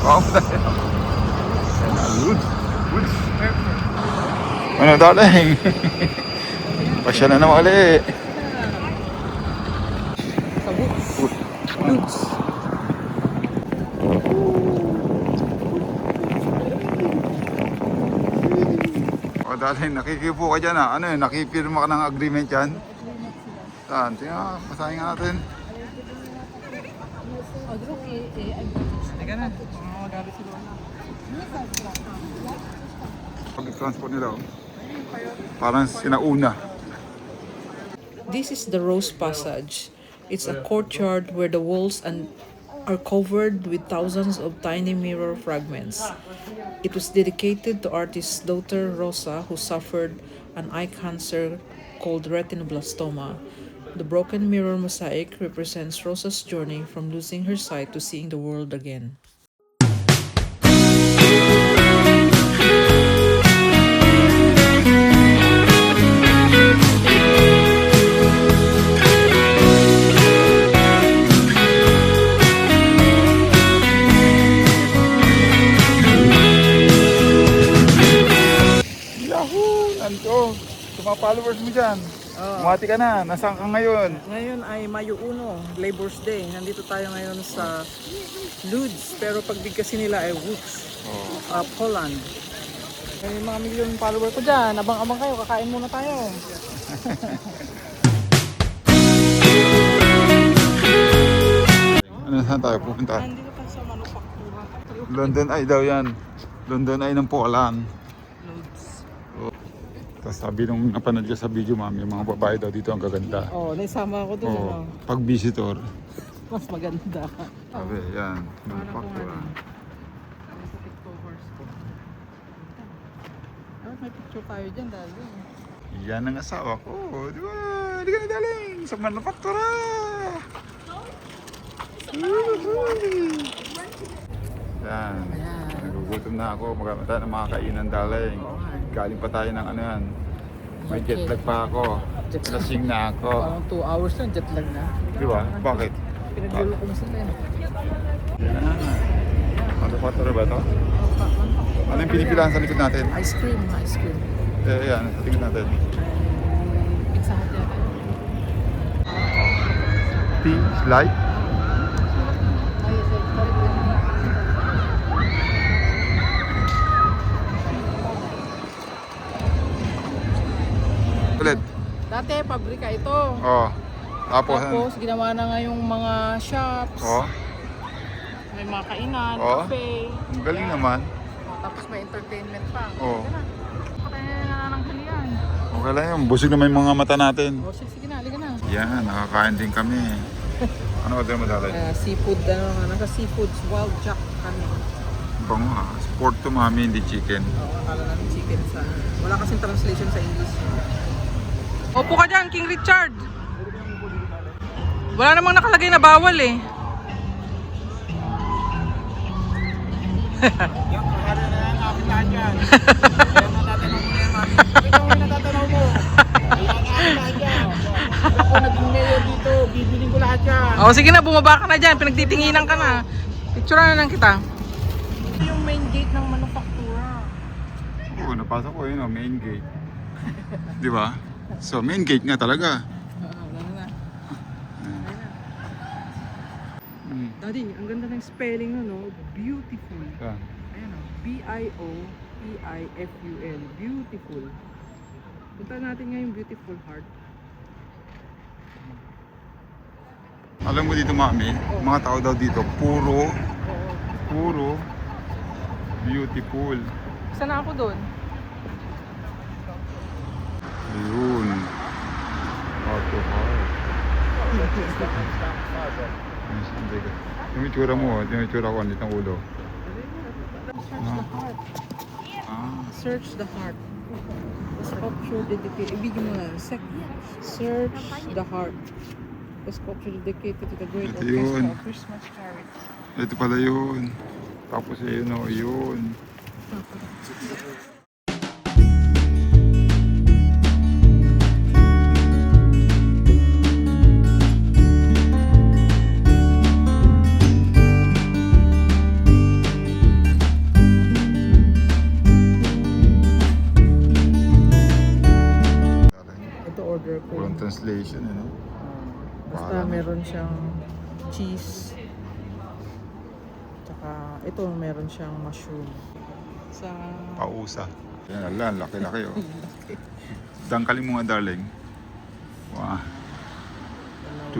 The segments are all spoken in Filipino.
Baka madali. Good. Good. Ano darling? Pasya na naman ulit. Sa Woods. Woods. O darling, nakikipo ka dyan ha. Ano yun, nakipirma ka ng agreement yan? Saan? Tingnan, basahin nga natin. Teka na. Magalit si Lola. Pag-transport nila, oh. Parang sinauna. This is the Rose Passage. It's a courtyard where the walls are covered with thousands of tiny mirror fragments. It was dedicated to artist's daughter Rosa, who suffered an eye cancer called retinoblastoma. The broken mirror mosaic represents Rosa's journey from losing her sight to seeing the world again. Yahoo! Nandito. Sa mga followers mo dyan. Bumati ka na. Nasaan ka ngayon? Ngayon ay Mayo 1, Labor's Day. Nandito tayo ngayon sa Lourdes, pero pagbigkasin nila ay Woods, Poland. May mga milyon follower ko dyan. Abang-abang kayo, kakain muna tayo. Ano saan tayo pupunta? Nandito tayo sa manufaktura. London Eye daw yan. London Eye ng Poland. Lourdes. Tapos sabi nung napanood ko sa video, ma'am, yung mga babae daw dito ang gaganda. Oh, naisama ako doon. Oo. Pag visitor. Mas maganda. Sabi, yan. Manufactura. Sa tiktokers ko. Dapat may picture tayo dyan dahil yun. Yan ang asawa ko. Di ba? Di ka na daling sa manufactura. Yan. Nagugutom na ako. Magkakaroon tayo ng mga kainan daling. Galing pa tayo ng ano yan. May jet lag pa ako. Lasing na ako. Parang 2 hours lang, jet lag na. Di ba? Bakit? Pinagdulo ko sila eh. Yan. Manufactura ba ito? Ano yung pinipilahan sa likod natin? Ice cream, ice cream. Yan. Sa tingin natin. Pizza Hut yata. Tea, slide. Ulit. Dati, pabrika ito. Oh. Tapos, Tapos, ginawa na nga yung mga shops. oh. May mga kainan, Oh. cafe. Ang galing naman. Tapos may entertainment pa. Oh. Sige na. Patay na nananghalian. Okay lang yun. Busog naman yung mga mata natin. O, sige na, halika na. Yan, nakakain din kami. Ano order mo dalay? Seafood, nasa seafoods, wild jack kami. Bango ha. Sport to mami, hindi chicken. Oo, akala namin chicken sa... Wala kasing translation sa English. Opo ka dyan, King Richard. Wala namang nakalagay na bawal eh. Yung kahara na lang akin lahat yan. Kaya natatanong mo na yan, mami. Ito mo yung natatanong mo. Kaya akin lahat yan. Ako naging mayor dito, bibiling ko lahat yan. O sige na, bumaba ka na dyan. Pinagtitinginan ka na. Picture na lang kita. Ito yung main gate ng manufaktura. Oo, napasok ko yun, main gate. Di ba? So, main gate nga talaga. Gano'n na. Hmm. Daddy, ang ganda ng spelling no, no? Beautiful. Yan. Ayan o. B-I-O-T-I-F-U-L. Beautiful. Punta natin nga yung Beautiful Heart. Alam mo dito mami, mga tao daw dito, puro beautiful. Isa na ako doon. Ayun. Heart to heart. Yung itsura mo, yung itsura ko, andito ang ulo. Search the heart. Search the heart. Sculpture dedicated. Ibigin mo na. Search the heart. The sculpture dedicated to the great Ito orchestra yun. of Christmas Carol. Ito pala yun. Tapos yun o, yun. meron siyang cheese. Tsaka ito meron siyang mushroom. Sa Pausa. Yan, ala, laki-laki oh. Dangkalin mo nga, darling. 1, 2.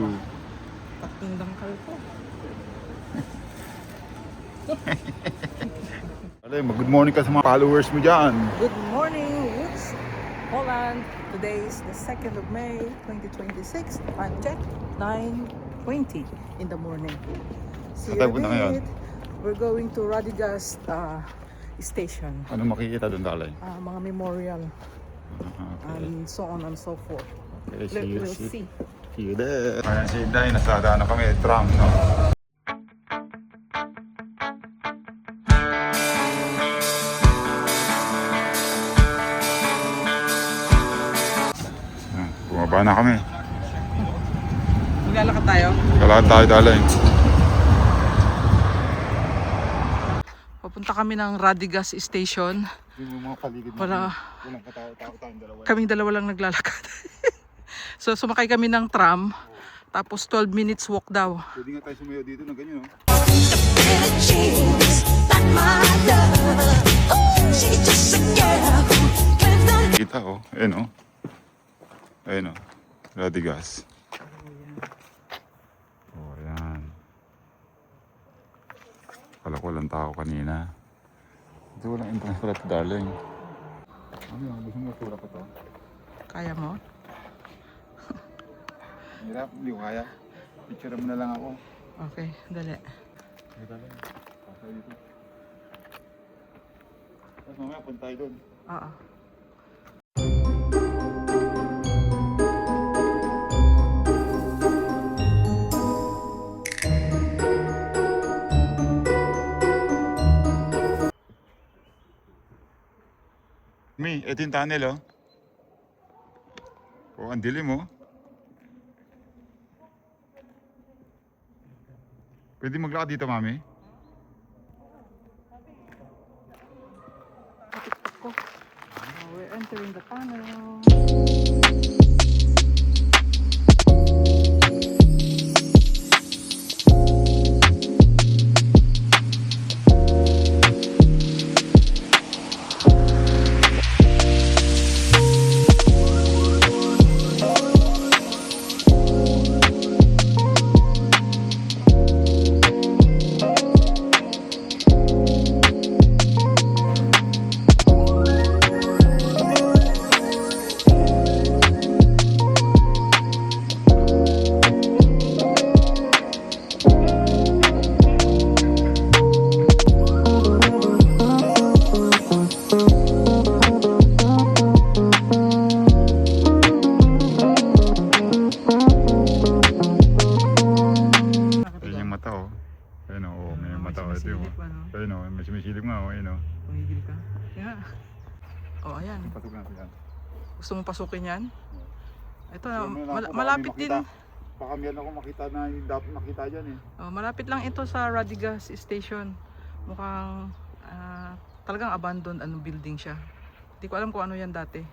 tatlong dangkal ko. Good morning ka sa mga followers mo dyan. Good morning, Woods, Holland. Today is the 2nd of May, 2026. Time check, 9:20 in the morning. See you Saan tayo punta ngayon? in a bit. We're going to Radygast station. Ano makikita doon, darling? Mga memorial Okay. and so on and so forth. Okay, see you. We'll see. See you there. Ayan si Inday, nasa daan na kami, tram, no? Bumaba na kami. Maglalakad tayo. Kailangan tayo, darling. Papunta kami ng Radygast station. Yung mga paligid Para walang katao-tao tayong dalawa. kaming dalawa lang naglalakad. So sumakay kami ng tram. Tapos 12 minutes walk daw. Pwede nga tayo sumayo dito na ganyan, no? Kita, oh. Ayun, oh. Ayun, oh. Radygast. Oh, ayan. Kala ko walang tao kanina. Ito walang entrance pala ito, darling. Ano yun? Gusto mo tura ko to? Kaya mo? Hirap, hindi ko kaya. Picture mo na lang ako. Okay, dali. Ay, darling. Pasay dito. Tapos mamaya, punta tayo doon. Oo. Ito yung tunnel, oh. Oh, ang dilim, oh. Pwede maglakad dito, mami? We're entering the tunnel. Ayun o, may sumisilip nga o, ayun o. Pumigil ka? Kaya. Oh, ayan. Pasok natin yan. Gusto mong pasukin yan? Ito, Baka malapit may din. Baka meron ako makita na yung dapat makita dyan eh. Oh, malapit lang ito sa Radygast station. Mukhang talagang abandoned building siya. Hindi ko alam kung ano yan dati.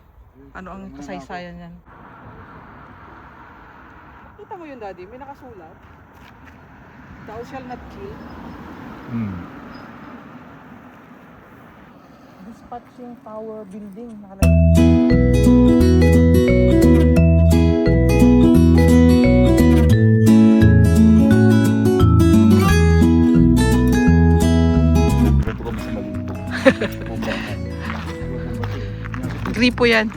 Ano ang kasaysayan yan. Kita mo yun, Daddy? May nakasulat. Thou shall not kill. Dispatching Tower Building. Ganito kami sa Malimpog. Gripo yan.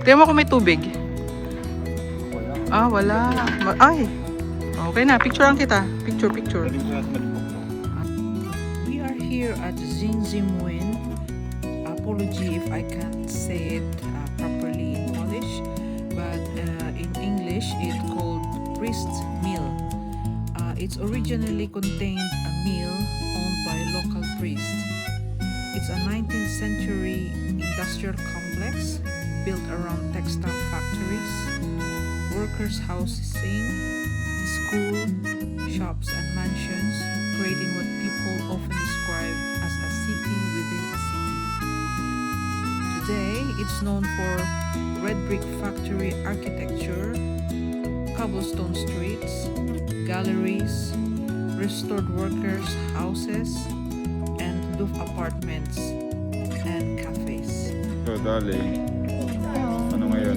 Tingnan mo kung may tubig. Wala. Ah, wala. Ay. Okay na, picturean kita. Picture. Galing ko yan sa Malimpog. We are here at Zinzimwen. Apology if I can't say it properly in Polish, but in English it's called Priest's Mill. It's originally contained a mill owned by a local priest. It's a 19th century industrial complex built around textile factories, workers' housing, school, shops and mansions, creating what people often describe as a city within a city. Today, it's known for red brick factory architecture, cobblestone streets, galleries, restored workers' houses, and roof apartments and cafes. So, darling, ano ngayon?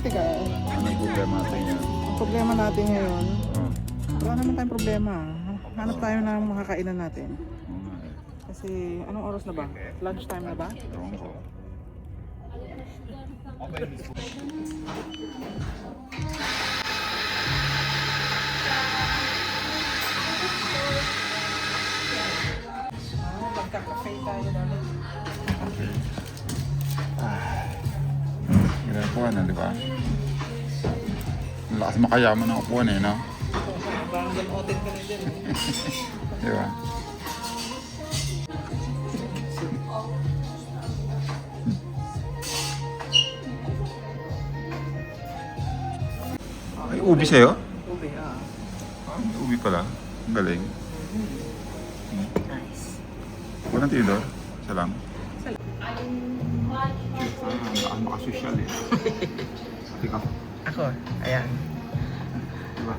Teka, Anong problema natin yan? ang problema natin ngayon, Oh, wala naman tayong problema. Hanap tayo ng makakainan natin. oo nga eh. Kasi, anong oras na ba? Lunch time na ba? Ewan ko. Magkakafe tayo namin. Ganyan upuan na, di ba? Ang lakas makayaman ng upuan eh, no? Parang gamotin ka na dyan. Di ba? Ay, ubi sa'yo? Ube, May ubi pala. Ang galing. Nice. Walang tinidor? Isa lang? Ang makasosyal eh. Ikaw, Ako, ayan. di ba?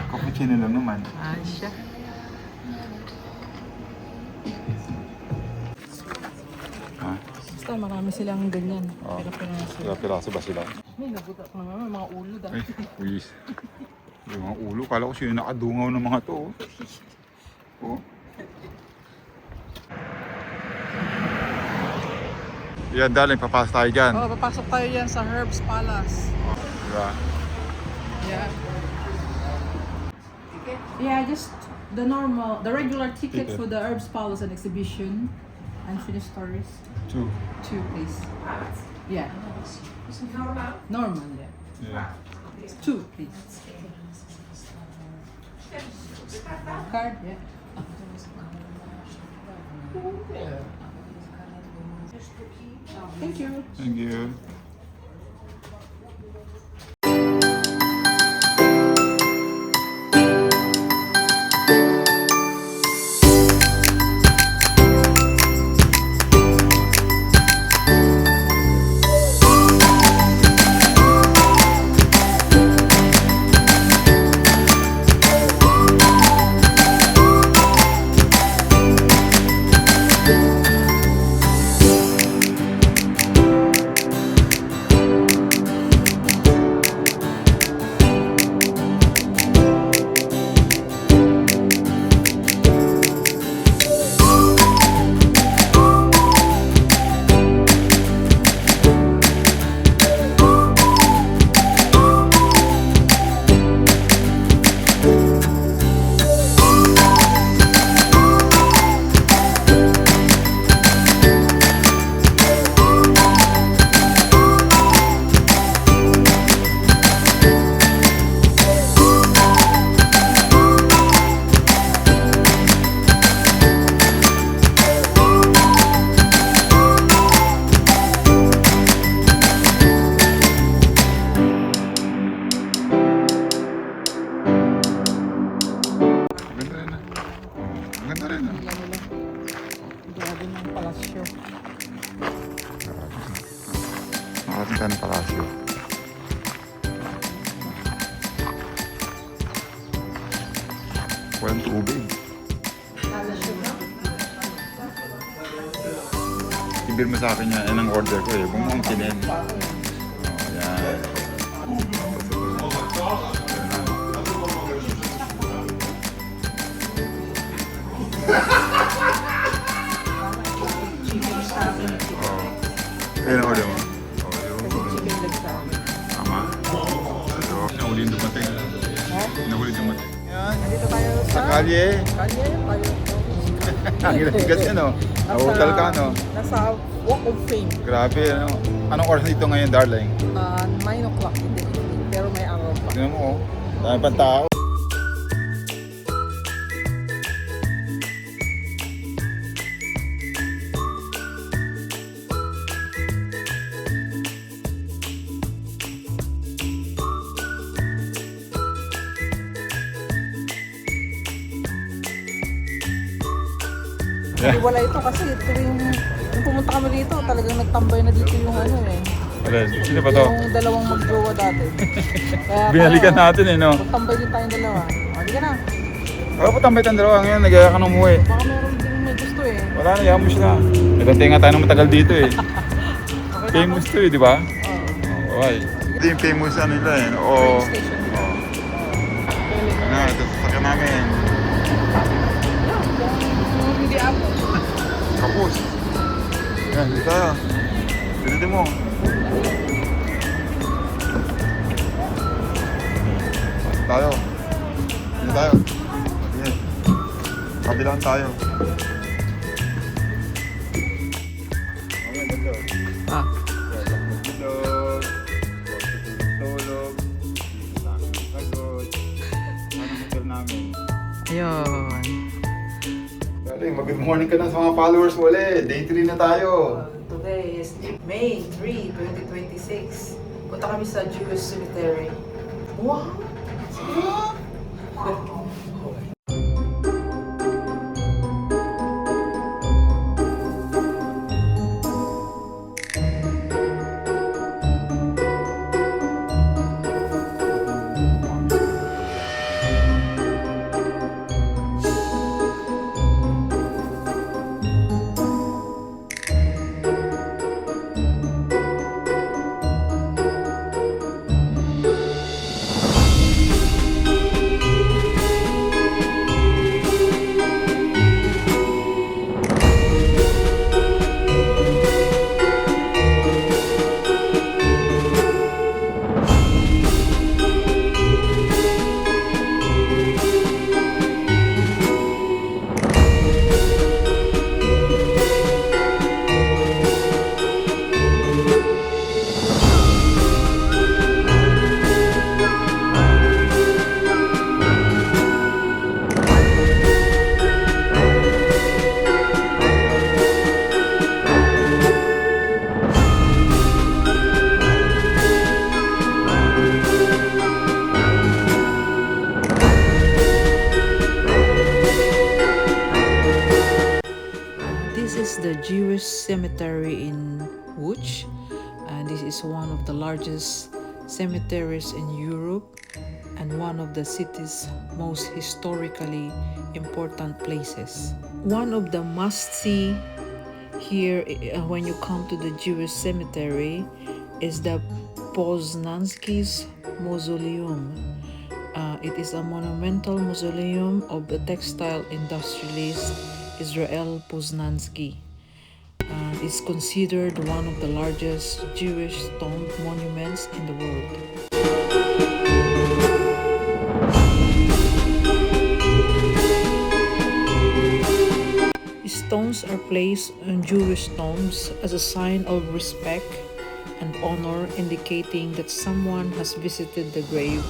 Cappuccino lang naman. Siya. Ha? Basta marami silang ganyan. Oh. Pira-piraso. Piraso ba sila? May nagutak na naman, mga ulo dahil. Ay, uyis. Yung mga ulo, kala ko sino nakadungaw ng mga to. Oh. Yan, darling, papasok tayo dyan. Oh, papasok tayo yan sa Herbs Palace. Diba? Yeah. Yeah, just the regular ticket Ticket. for the Herbs Palace and exhibition. Unfinished stories. 2. 2, please. Yeah. Normal, yeah. Yeah. 2, please. Card, yeah. Thank you. Thank you. Maganda rin ah. Grabe ng palasyo. Nakarating tayo ng palasyo. Walang tubig. Ibir mo sa akin yan. Yan ang order ko eh. Bumang kinin. Oh, yan. Yan ang order mo. Oh, yun. Chicken leg sa akin. Tama. So, nahuli yung dumating. Nahuli yung dumating. Yan. Nandito tayo Sa sa kalye. Kalye. Ang ginagagas yan, no? Hotel ka, no? Nasa Walk of Fame. Grabe, ano? Anong oras dito ngayon, darling? 9 o'clock in the evening. Pero may araw pa. Tingnan mo, oh. Dami pang tao. Hindi wala ito kasi tuwing nung pumunta kami dito, talagang nagtambay na dito yung ano eh. Alin, sino ba to? Yung dalawang magjowa dati. Kaya Binalikan natin eh, no? magtambay din tayong dalawa. O, Hindi ka na. Wala po tambay tayong dalawa ngayon, nagaya ka nung umuwi. Baka meron din may gusto eh. Wala na, yaman mo siya. Nagantay nga tayo ng matagal dito eh. Famous to eh, di ba? Oo. Okay. Ito yung famous ano nila eh. Oo. Train station. Oo. Ano, ito sasakyan namin. Kung hindi ako. Kapus. Yan, dito tayo. Dito mo. Tayo. Dito tayo. Yan. Kabilaan tayo. Ayan, dito. Ah. Tulog. Tulog. Dito sa aking sagot. Anong hotel namin? Ayun. Galing, mag-good morning ka na sa mga followers mo ulit. Day 3 na tayo. Today is May 3, 2026. Punta kami sa Jewish Cemetery. Wow! This is the Jewish cemetery in Łódź. This is one of the largest cemeteries in Europe and one of the city's most historically important places. One of the must-see here when you come to the Jewish cemetery is the Poznański's Mausoleum. It is a monumental mausoleum of the textile industrialist Israel Poznański. It's considered one of the largest Jewish stone monuments in the world. Stones are placed on Jewish tombs as a sign of respect and honor, indicating that someone has visited the grave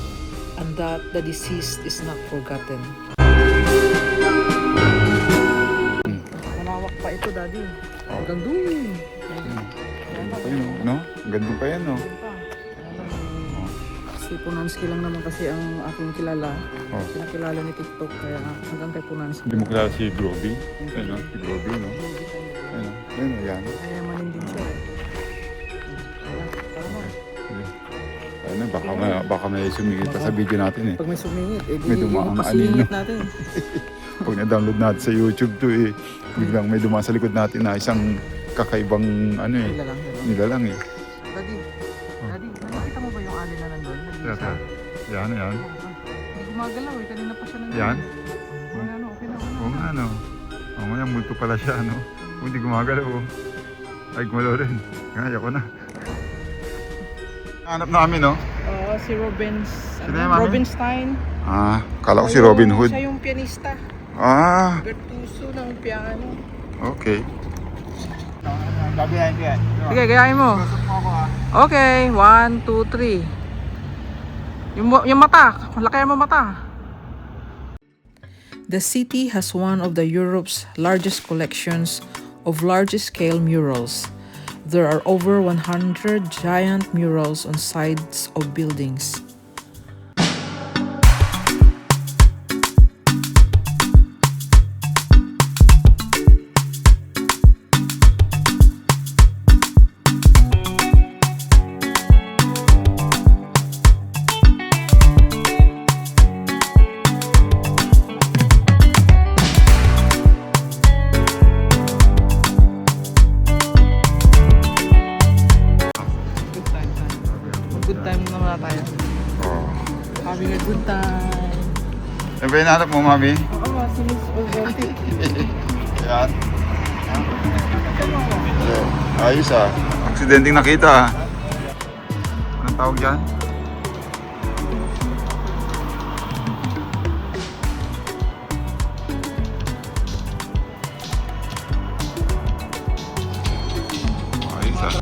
and that the deceased is not forgotten. Malawak pa ito, Daddy. Hanggang doon. No? Ang ganda pa yan, no? Si Poznański lang naman kasi ang aking kilala. Oh. Pinakilala ni TikTok kaya hanggang kay Poznański. Hindi mo kilala si Groby. Ayun, no? Si Groby, no? Ayun, ayun, yan. Kaya manin din siya eh. Ayun na, baka may sumingit pa sa video natin eh. Pag may sumingit, May dumaang pasingit anino. natin. Pag na-download natin sa YouTube to eh, biglang may dumaan sa likod natin na isang kakaibang ano eh, Nilalang. nilalang eh. Daddy, nakita mo ba yung alin na nandun? Teka, yan, yan. Hindi gumagalaw eh, kanina pa siya nandun. Yan? Ano, okay na. Oo nga ano. Oo nga, multo pala siya ano. Kung hindi gumagalaw oh. Ay, gumalaw rin. Kaya ko na. Hanap namin no? Oo, si Sino yung mami? Robinstein. Ah, kala ko si Robin Hood. Siya yung pianista. Ah, Virtuoso ng piano. okay. Gabihan ko yan. Sige, gayahin mo. Tusok mo ako ah. Okay, 1, 2, 3. Yung mata, laki mo mata. The city has one of the Europe's largest collections of large-scale murals. There are over 100 giant murals on sides of buildings. ba hinahanap mo, mami? Oo, si Miss Ozonti. Yan. Ayos ah. Aksidenteng nakita ah. Anong tawag dyan? Ayos ah.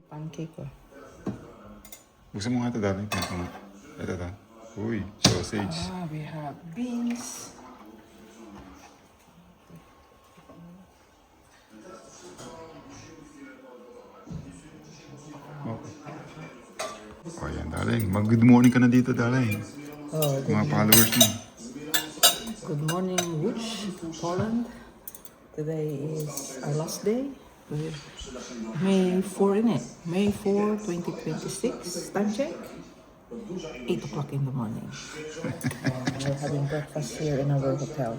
Pancake ko. Gusto mo nga ito dali? Ito nga. Ito. Uy, sausage. We have beans. Oh, yan, darling. Mag-good morning ka na dito, darling. Oh, Mga followers mo. good morning, Łódź, Poland. Today is our last day. May 4 in it. May 4, 2026. Time check. 8 o'clock in the morning. We're having breakfast here in our hotel.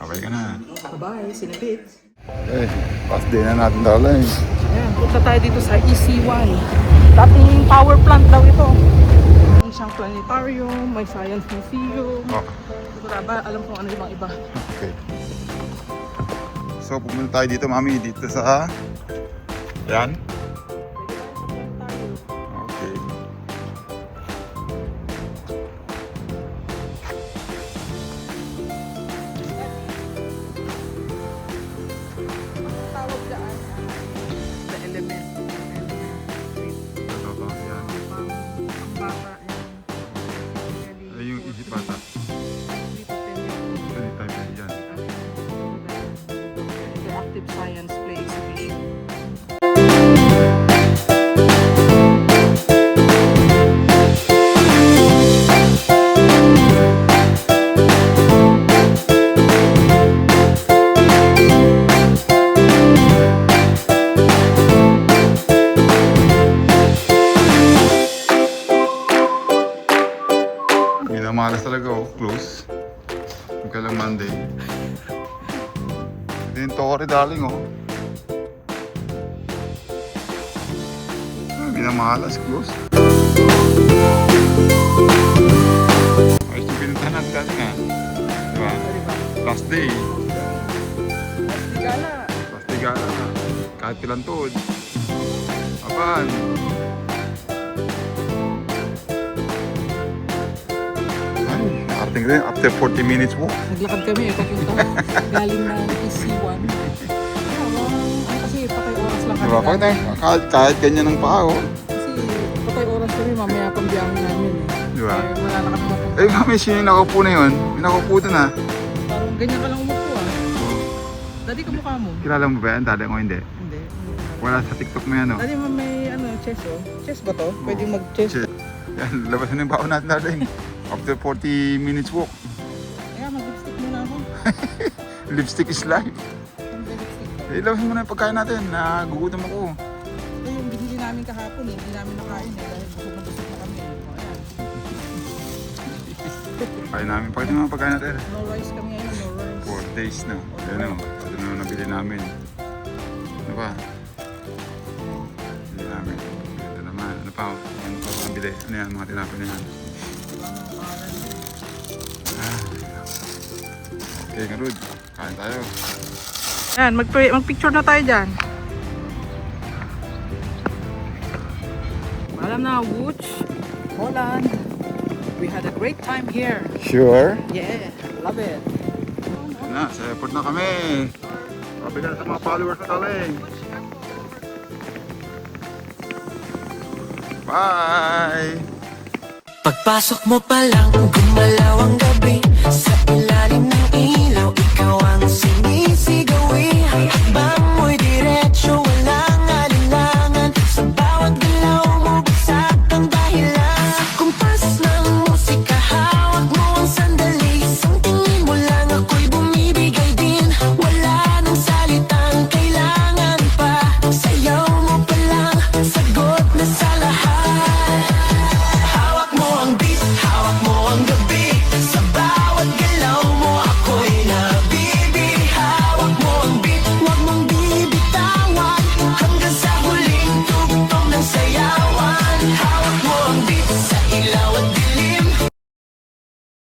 Abay ka na. Bye-bye. See you in a bit. Eh, last day na natin, darling. Ayan, punta tayo dito sa ECY. Dating power plant daw ito. May isang planetarium, may science museum. Oh, Wala ba? Alam kung ano yung iba. okay. So, pumunta tayo dito, mami. Dito sa... Yan. Okay. Tawag daan. The element. Ito, yan. Ang bata yan. Ay, yung easy pata. Anytime yan. Interactive Science Play Exhibition. Minamalas talaga, oh. Close. Yung kailang Monday. Ito yung Torre, darling, oh. Minamalas, close. Ayos yung pinuntahan natin dati nga. Diba? Last day. Gala. Last day gala na. Kahit pilantod. Apan. Ay, nakarating rin. After 40 minutes walk. Naglakad kami papunta galing na EC1. Kasi patay oras lang kami. Diba? Kahit ganyan ang paa, oh. Kasi patay oras kami, mamaya pang biyahe namin eh. Diba? Kaya wala na kami mapunta. Eh, mami, sino yung nakaupo na yun? Yung nakaupo doon, ah. Parang ganyan ka lang umupo ah. Dati kamukha mo? Kilala mo ba yan? Dali ko hindi. Hindi. Wala sa TikTok mo yan, oh. Dati mo may ano, chess oh. Chess ba to? Pwede mag-chess. Shit. Yan, labasan yung baon natin dali. After 40 minutes walk. Kaya mag-lipstick muna ako. Lipstick is life. Mag-lipstick. Eh, labasan mo na yung pagkain natin. Nagugutom ako. Ito yung binili namin kahapon eh. Hindi namin nakain eh. Dahil busog na kami. O, ayan. Kain namin. Pakita mo ang pagkain natin. No rice kami ngayon, no rice. 4 days na. Yan o. Ito na nabili namin. Ano ba? Bili namin. Ito naman. Ano pa? Ano pa nabili? Ano yan? Mga tinapin na yan. Okay, Garud. Kain tayo. Yan, mag-picture na tayo dyan. Alam na, Łódź, Poland. We had a great time here. Sure? Yeah, love it. Na, sa airport na kami. Sabi ka na sa mga followers na taling. Bye! Pagpasok mo pa lang, gumalaw ang gabi.